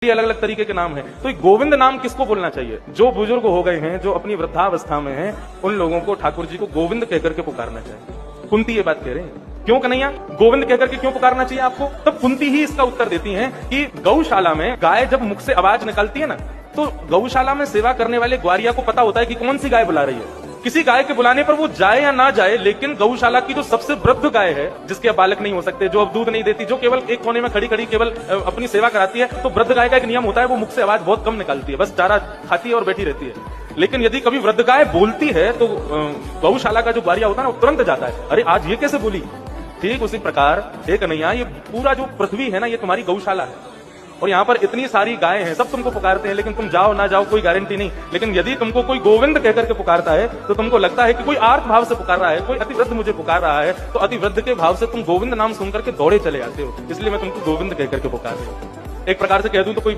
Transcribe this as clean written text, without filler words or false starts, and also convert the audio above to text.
अलग अलग तरीके के नाम है। तो गोविंद नाम किसको बोलना चाहिए? जो बुजुर्ग हो गए हैं, जो अपनी वृद्धावस्था में हैं, उन लोगों को ठाकुर जी को गोविंद कहकर के पुकारना चाहिए। कुंती ये बात कह रहे हैं। क्यों कन्हैया, गोविंद कहकर के क्यों पुकारना चाहिए आपको? तब कुंती ही इसका उत्तर देती हैं कि गौशाला में गाय जब मुख से आवाज निकालती है ना, तो गौशाला में सेवा करने वाले ग्वारिया को पता होता है कि कौन सी गाय बुला रही है। किसी गाय के बुलाने पर वो जाए या ना जाए, लेकिन गौशाला की जो सबसे वृद्ध गाय है, जिसके अब बालक नहीं हो सकते, जो अब दूध नहीं देती, जो केवल एक कोने में खड़ी खड़ी केवल अपनी सेवा कराती है, तो वृद्ध गाय का एक नियम होता है, वो मुख से आवाज बहुत कम निकालती है, बस चारा खाती है और बैठी रहती है। लेकिन यदि कभी वृद्ध गाय बोलती है तो गौशाला का जो ग्वारिया होता है ना, वो तुरंत जाता है, अरे आज ये कैसे बोली। ठीक उसी प्रकार हे कन्हैया, ये पूरा जो पृथ्वी है ना, ये तुम्हारी गौशाला है और यहाँ पर इतनी सारी गायें हैं, सब तुमको पुकारते हैं, लेकिन तुम जाओ ना जाओ कोई गारंटी नहीं। लेकिन यदि तुमको कोई गोविंद कहकर के पुकारता है तो तुमको लगता है कि कोई आर्त भाव से पुकार रहा है, कोई अतिवृद्ध मुझे पुकार रहा है, तो अतिवृद्ध के भाव से तुम गोविंद नाम सुनकर के दौड़े चले आते हो। इसलिए मैं तुमको गोविंद कहकर के पुकार रहा हूं। एक प्रकार से कह दूं तो कोई